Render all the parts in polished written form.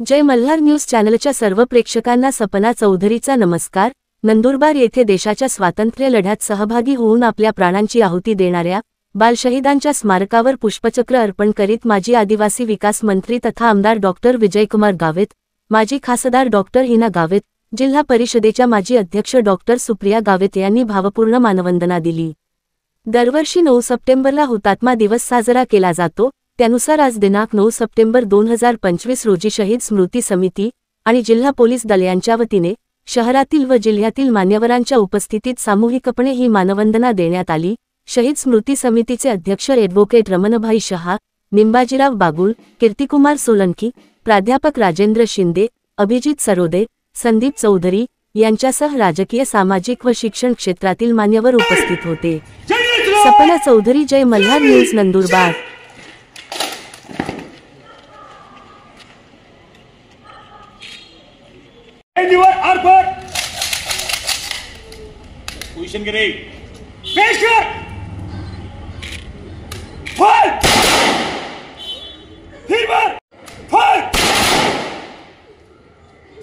जय Malhar news चॅनलच्या सर्व प्रेक्षकांना सपना चौधरीचा नमस्कार। नंदुरबार येथे देशाच्या स्वातंत्र्य लढ्यात सहभागी होऊन आपल्या प्राणांची आहुती देणाऱ्या बालशहीदांच्या स्मारकावर पुष्पचक्र अर्पण करीत माजी आदिवासी विकास मंत्री तथा आमदार डॉक्टर विजयकुमार गावित, माजी खासदार डॉक्टर हिना गावित, जिल्हा परिषदेच्या माजी अध्यक्ष डॉक्टर सुप्रिया गावित यांनी भावपूर्ण मानवंदना दिली। दरवर्षी 9 सप्टेंबरला हुतात्मा दिवस साजरा केला जातो। त्यानुसार आज दिनांक 9 सप्टेंबर 2025 रोजी शहीद स्मृती समिती आणि जिल्हा पोलीस दल यांच्या वतीने शहरातील व जिल्ह्यातील मान्यवरांच्या उपस्थितीत सामूहिकपणे ही मानवंदना देण्यात आली। शहीद स्मृती समितीचे अध्यक्ष ॲडव्होकेट रमणभाई शहा, निंबाजीराव बागुल, कीर्तिकुमार सोलंकी, प्राध्यापक राजेंद्र शिंदे, अभिजित सरोदे, संदीप चौधरी यांच्यासह राजकीय, सामाजिक व शिक्षण क्षेत्रातील मान्यवर उपस्थित होते। सपना चौधरी, जय मल्हार न्यूज, नंदुरबार। पोजीशन गिरे पेश कर fire fever fire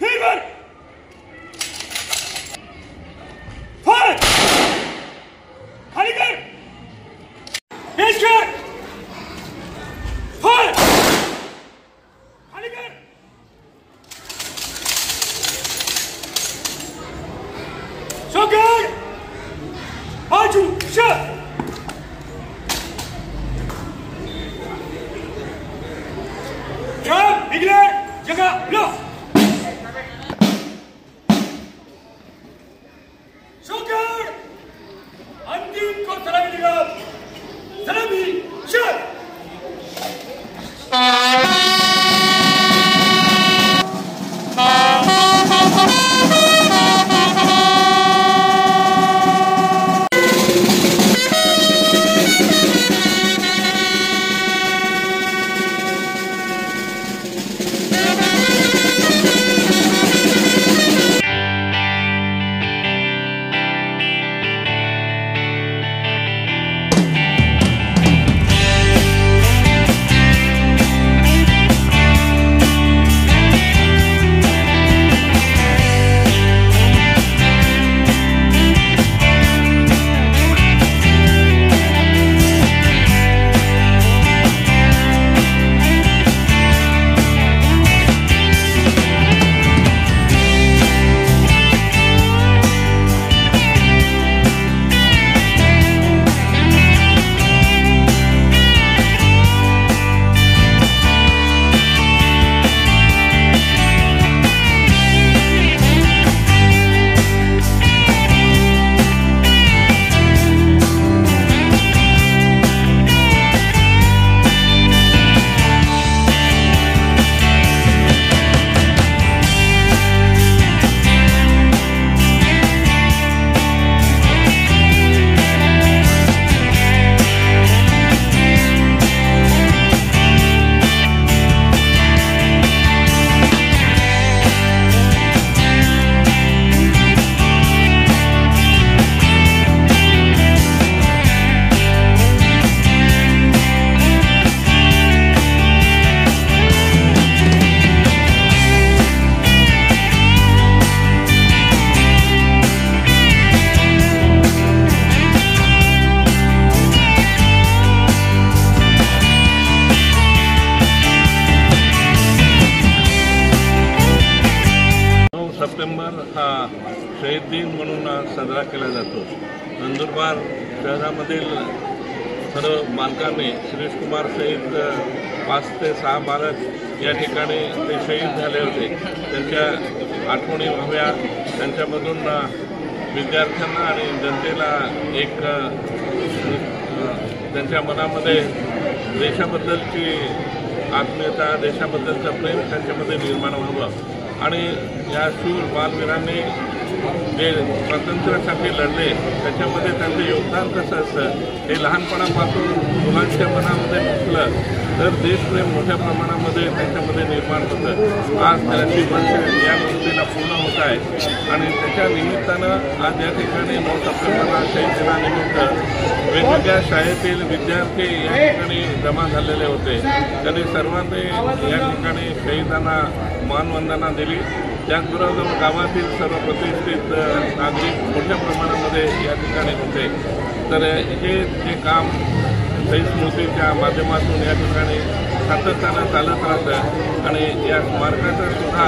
fever fire खाली कर पेश कर फायर खाली कर shot Maju, shot! Jump, Igler, jaga, block! Shocker! Antim ko salami diga! Salami, shot! September हा शहीद दिन म्हणून साजरा केला जातो। नंदुरबार शहरामधील सर्व बालकांनी श्रीशकुमार शहीद 5 ते 6 बालक या ठिकाणी ते शहीद झाले होते। त्यांच्या आठवणी व्हाव्या, त्यांच्यामधून विद्यार्थ्यांना आणि जनतेला एक त्यांच्या मनामध्ये देशाबद्दलची आत्मीयता, देशाबद्दलचं प्रेम त्यांच्यामध्ये निर्माण व्हावं आणि या शूर बालवीरांनी जे स्वातंत्र्यासाठी लढले त्याच्यामध्ये त्यांचं योगदान कसं असतं हे लहानपणापासून मुलांच्या मनामध्ये घुसलं तर देशप्रेम मोठ्या प्रमाणामध्ये त्यांच्यामध्ये निर्माण होतं। आज त्याची वर्ष या गोष्टीला पूर्ण होत आहे आणि त्याच्या निमित्तानं आज या ठिकाणी 9 सप्टेंबरला शहीद दिनानिमित्त वेगवेगळ्या शाळेतील विद्यार्थी या ठिकाणी जमा झालेले होते. त्यांनी सर्वांनी या ठिकाणी शहीदांना मानवंदना दिली. त्याचबरोबर गावातील सर्व प्रतिष्ठित नागरिक मोठ्या प्रमाणामध्ये या ठिकाणी होते. तर हे जे काम शहीद स्मृतीच्या माध्यमातून या ठिकाणी सातत्यानं चालत राहतं आणि या स्मारकाचं सुद्धा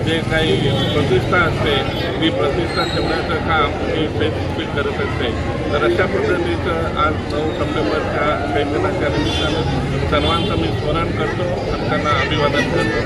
जे काही प्रतिष्ठा असते ती प्रतिष्ठा ठेवण्याचं काम ही शहीद स्मृती करत असते. तर अशा पद्धतीचं आज 9 सप्टेंबरच्या शहीद दिनाच्या निमित्तानं सर्वांचं मी स्मरण करतो आणि त्यांना अभिवादन करतो.